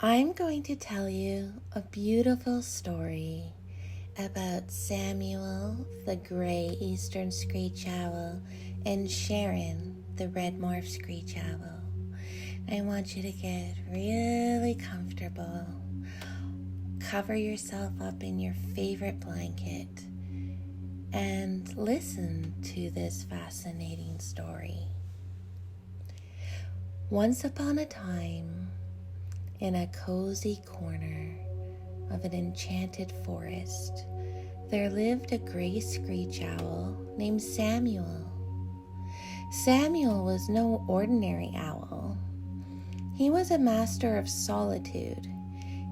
I'm going to tell you a beautiful story about Samuel, the gray eastern screech owl, and Sharon, the red morph screech owl. I want you to get really comfortable. Cover yourself up in your favorite blanket and listen to this fascinating story. Once upon a time, in a cozy corner of an enchanted forest, there lived a gray screech owl named Samuel. Samuel was no ordinary owl. He was a master of solitude.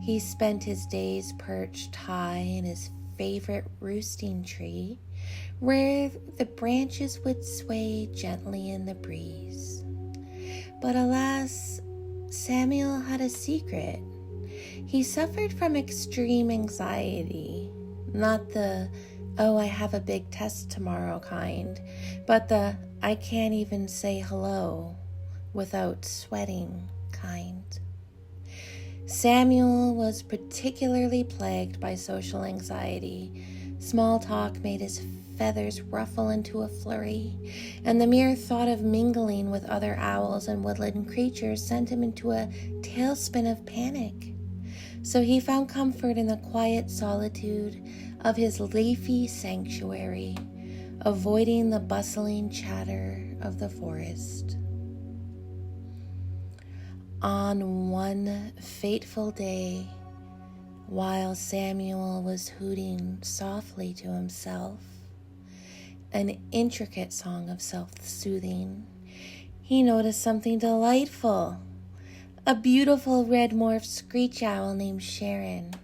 He spent his days perched high in his favorite roosting tree, where the branches would sway gently in the breeze. But alas, Samuel had a secret. He suffered from extreme anxiety, not the, oh, I have a big test tomorrow kind, but the, I can't even say hello without sweating kind. Samuel was particularly plagued by social anxiety. Small talk made his feathers ruffle into a flurry, and the mere thought of mingling with other owls and woodland creatures sent him into a tailspin of panic. So he found comfort in the quiet solitude of his leafy sanctuary, avoiding the bustling chatter of the forest. On one fateful day, while Samuel was hooting softly to himself, an intricate song of self-soothing, he noticed something delightful. A beautiful red morph screech owl named Sharon,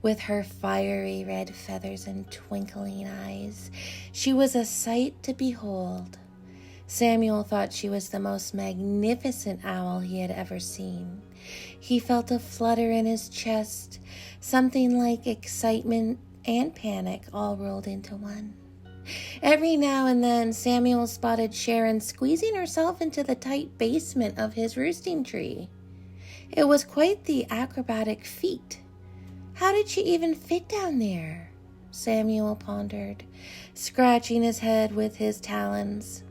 with her fiery red feathers and twinkling eyes. She was a sight to behold. Samuel thought she was the most magnificent owl he had ever seen. He felt a flutter in his chest, something like excitement and panic all rolled into one. Every now and then, Samuel spotted Sharon squeezing herself into the tight basement of his roosting tree. It was quite the acrobatic feat. How did she even fit down there? Samuel pondered, scratching his head with his talons.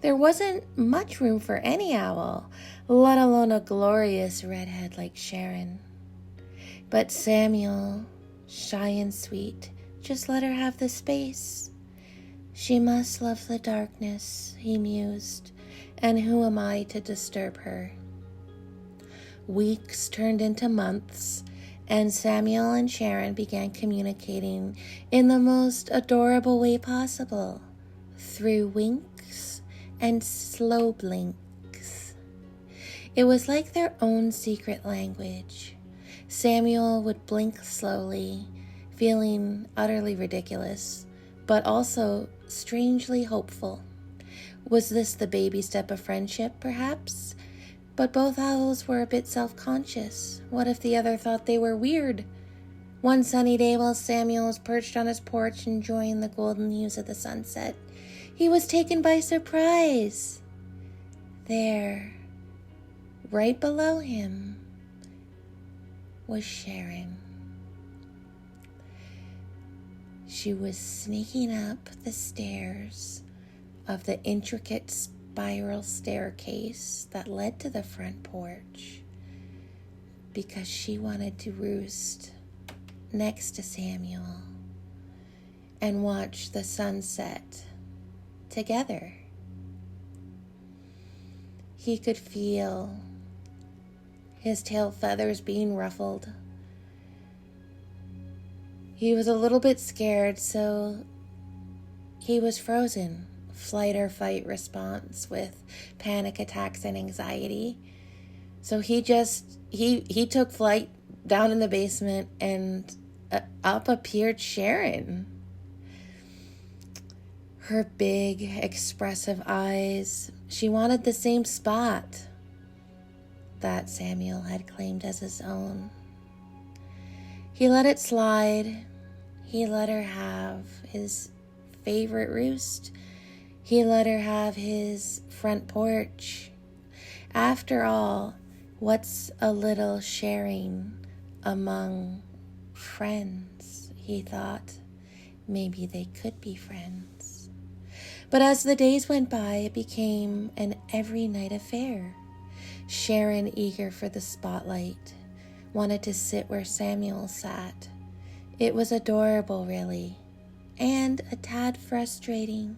There wasn't much room for any owl, let alone a glorious redhead like Sharon. But Samuel, shy and sweet, just let her have the space. She must love the darkness, he mused, and who am I to disturb her? Weeks turned into months, and Samuel and Sharon began communicating in the most adorable way possible, through winks and slow blinks. It was like their own secret language. Samuel would blink slowly, feeling utterly ridiculous, but also strangely hopeful. Was this the baby step of friendship, perhaps? But both owls were a bit self-conscious. What if the other thought they were weird? One sunny day while Samuel was perched on his porch enjoying the golden hues of the sunset, he was taken by surprise. There, right below him, was Sharon. She was sneaking up the stairs of the intricate spiral staircase that led to the front porch because she wanted to roost next to Samuel and watch the sunset together. He could feel his tail feathers being ruffled. He was a little bit scared, so he was frozen. Flight or fight response with panic attacks and anxiety. So he took flight down in the basement, and up appeared Sharon. Her big, expressive eyes, she wanted the same spot that Samuel had claimed as his own. He let it slide. He let her have his favorite roost. He let her have his front porch. After all, What's a little sharing among friends, he thought. Maybe they could be friends. But as the days went by, it became an every night affair. Sharon, eager for the spotlight, wanted to sit where Samuel sat. It was adorable, really, and a tad frustrating.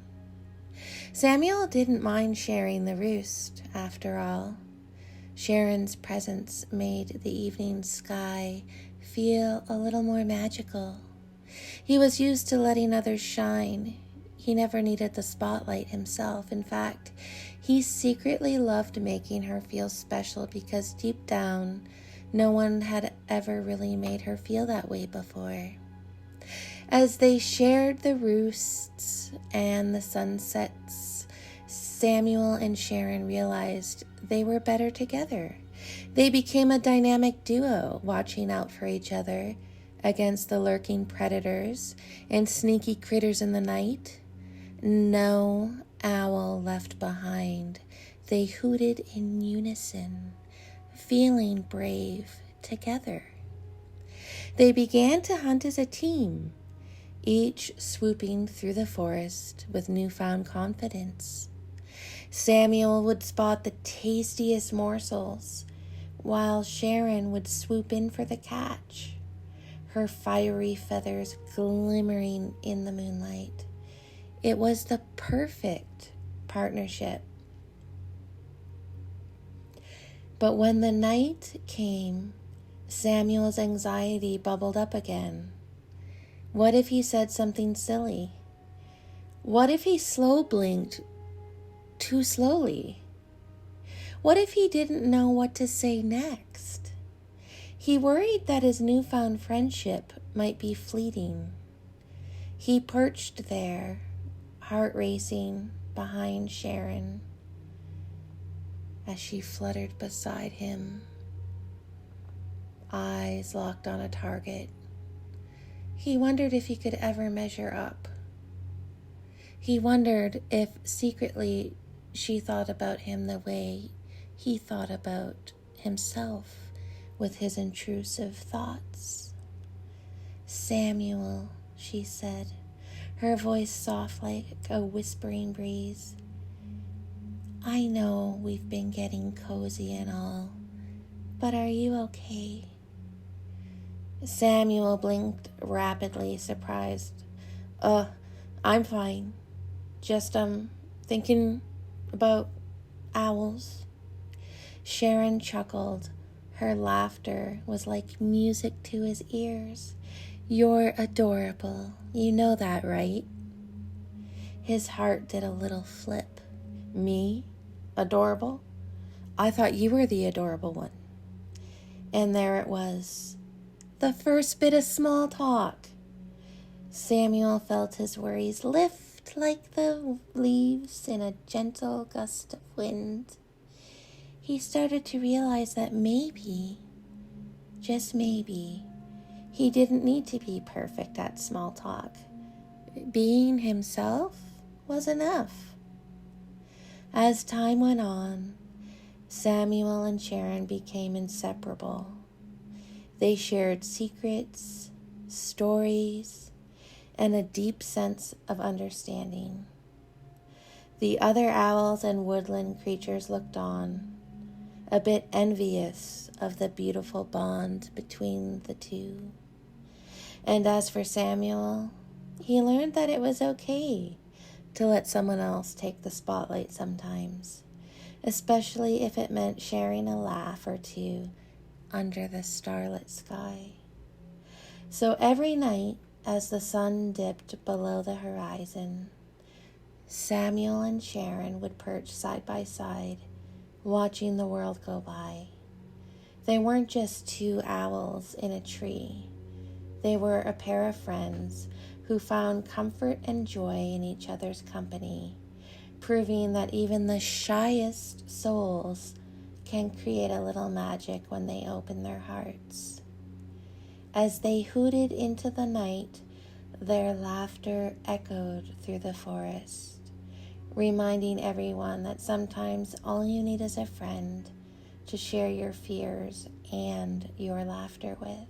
Samuel didn't mind sharing the roost, after all. Sharon's presence made the evening sky feel a little more magical. He was used to letting others shine. He never needed the spotlight himself. In fact, he secretly loved making her feel special because deep down, no one had ever really made her feel that way before. As they shared the roosts and the sunsets, Samuel and Sharon realized they were better together. They became a dynamic duo, watching out for each other against the lurking predators and sneaky critters in the night. No owl left behind. They hooted in unison, feeling brave together. They began to hunt as a team, each swooping through the forest with newfound confidence. Samuel would spot the tastiest morsels, while Sharon would swoop in for the catch, her fiery feathers glimmering in the moonlight. It was the perfect partnership. But when the night came, Samuel's anxiety bubbled up again. What if he said something silly? What if he slow blinked too slowly? What if he didn't know what to say next? He worried that his newfound friendship might be fleeting. He perched there, heart racing behind Sharon as she fluttered beside him, eyes locked on a target. He wondered if he could ever measure up. He wondered if secretly she thought about him the way he thought about himself with his intrusive thoughts. "Samuel," she said, her voice soft like a whispering breeze. "I know we've been getting cozy and all, but are you okay?" Samuel blinked rapidly, surprised. I'm fine. Just, thinking about owls." Sharon chuckled. Her laughter was like music to his ears. "You're adorable. You know that, right?" His heart did a little flip. "Me? Adorable? I thought you were the adorable one." And there it was, the first bit of small talk. Samuel felt his worries lift like the leaves in a gentle gust of wind. He started to realize that maybe, just maybe, he didn't need to be perfect at small talk. Being himself was enough. As time went on, Samuel and Sharon became inseparable. They shared secrets, stories, and a deep sense of understanding. The other owls and woodland creatures looked on, a bit envious of the beautiful bond between the two. And as for Samuel, he learned that it was okay to let someone else take the spotlight sometimes, especially if it meant sharing a laugh or two under the starlit sky. So every night, as the sun dipped below the horizon, Samuel and Sharon would perch side by side, watching the world go by. They weren't just two owls in a tree. They were a pair of friends who found comfort and joy in each other's company, proving that even the shyest souls can create a little magic when they open their hearts. As they hooted into the night, their laughter echoed through the forest, reminding everyone that sometimes all you need is a friend to share your fears and your laughter with.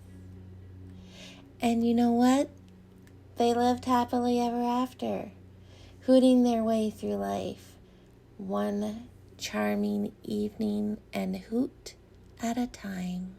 And you know what? They lived happily ever after, hooting their way through life, one charming evening and hoot at a time.